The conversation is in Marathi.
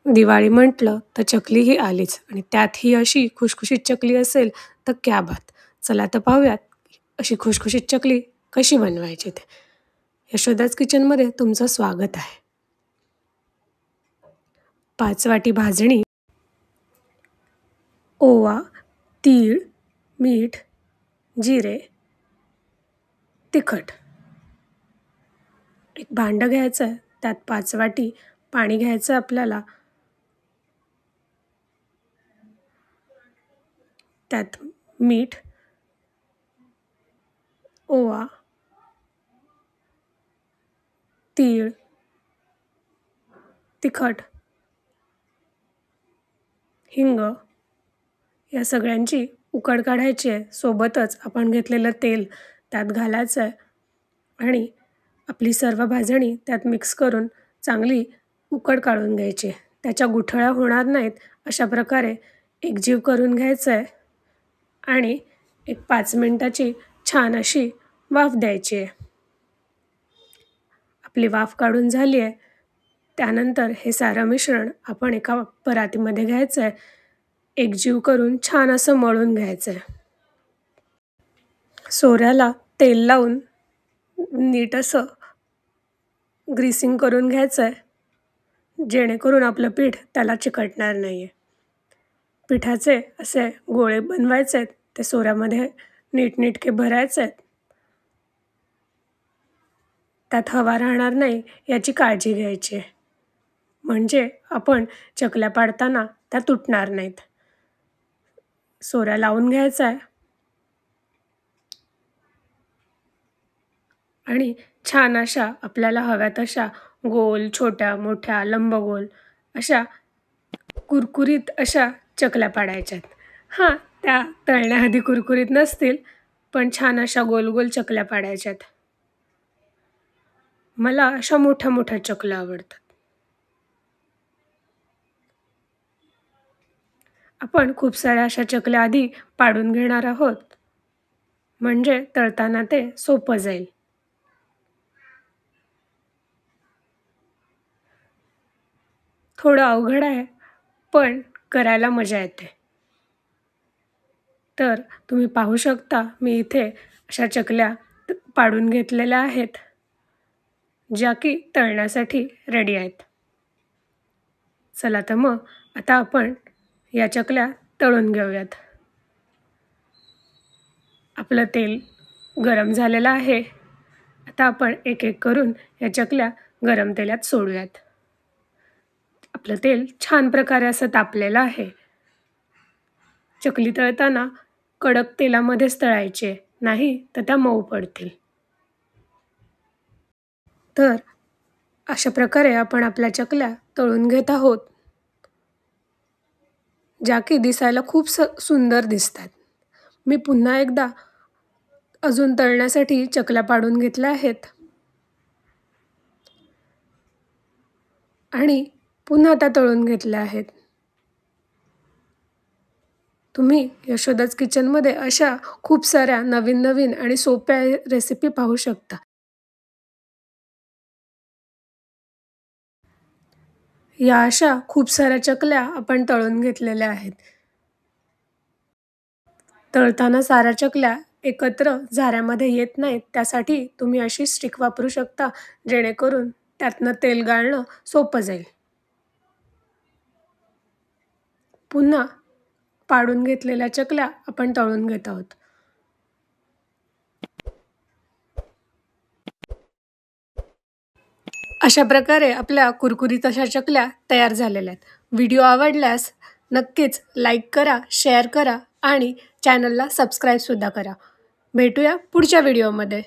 दिवाळी म्हटलं तर चकली ही आलीच आणि त्यात ही अशी खुशखुशीत चकली असेल तर क्या बात. चला तर पाहूयात अशी खुशखुशीत चकली कशी बनवायची ते. यशोदाज किचनमध्ये तुमचं स्वागत आहे. 5 वाटी भाजणी, ओवा, तीळ, मीठ, जिरे, तिखट. एक भांडं घ्यायचं आहे, त्यात 5 वाटी पाणी घ्यायचं आपल्याला. त्यात मीठ, ओवा, तीळ, तिखट, हिंग या सगळ्यांची उकड काढायची आहे. सोबतच आपण घेतलेलं तेल त्यात घालायचं आहे आणि आपली सर्व भाजणी त्यात मिक्स करून चांगली उकड काढून घ्यायची आहे. त्याच्या गुठळ्या होणार नाहीत अशा प्रकारे एकजीव करून घ्यायचं आहे आणि एक 5 मिनिटाची छान अशी वाफ द्यायची आहे. आपली वाफ काढून झाली आहे. त्यानंतर हे सारं मिश्रण आपण एका परातीमध्ये घ्यायचं आहे. एकजीव करून छान असं मळून घ्यायचं आहे. सोऱ्याला तेल लावून नीट असं ग्रीसिंग करून घ्यायचं आहे, जेणेकरून आपलं पीठ त्याला चिकटणार नाही आहे. पिठाचे असे गोळे बनवायचे आहेत, ते सोऱ्यामध्ये नीटनेटके भरायचे आहेत. त्यात हवा राहणार नाही याची काळजी घ्यायची आहे, म्हणजे आपण चकल्या पाडताना त्या तुटणार नाहीत. सोऱ्या लावून घ्यायचा आहे आणि छान अशा आपल्याला हव्या तशा गोल, छोट्या, मोठ्या, लंबगोल अशा कुरकुरीत अशा चकल्या पाडायच्यात. त्या तळण्याआधी कुरकुरीत नसतील, पण छान अशा गोल गोल चकल्या पाडायच्यात. मला अशा मोठ्या मोठ्या चकल्या आवडतात. आपण खूप साऱ्या अशा चकल्या आधी पाडून घेणार आहोत, म्हणजे तळताना ते सोपं जाईल. थोडं अवघड आहे, पण करायला मजा येते. तर तुम्ही पाहू शकता, मी इथे अशा चकल्या पाडून घेतलेल्या आहेत, ज्या की तळण्यासाठी रेडी आहेत. चला तर मग आता आपण या चकल्या तळून घेऊयात. आपलं तेल गरम झालेलं आहे. आता आपण एक एक करून या चकल्या गरम तेलात सोडूयात. आपलं तेल छान प्रकारे असं तापलेलं आहे. चकली तळताना कडक तेलामध्येच तळायचे, नाही तर त्या मऊ पडतील. तर अशा प्रकारे आपण आपल्या चकल्या तळून घेत आहोत, ज्या की दिसायला खूप सुंदर दिसतात. मी पुन्हा एकदा अजून तळण्यासाठी चकल्या पाडून घेतल्या आहेत आणि पुन्हा त्या तळून घेतल्या आहेत. तुम्ही यशोदाज किचनमध्ये अशा खूप साऱ्या नवीन नवीन आणि सोप्या रेसिपी पाहू शकता. या अशा खूप साऱ्या चकल्या आपण तळून घेतलेल्या आहेत. तळताना साऱ्या चकल्या एकत्र झाऱ्यामध्ये येत नाहीत, त्यासाठी तुम्ही अशी स्टिक वापरू शकता, जेणेकरून त्यातनं तेल गाळणं सोपं जाईल. पुन्हा पाडून घेतलेल्या चकल्या आपण तळून घेत आहोत. अशा प्रकारे आपल्या कुरकुरीत अशा चकल्या तयार झालेल्या आहेत. व्हिडिओ आवडल्यास नक्कीच लाईक करा, शेअर करा आणि चॅनलला सबस्क्राईबसुद्धा करा. भेटूया पुढच्या व्हिडिओमध्ये.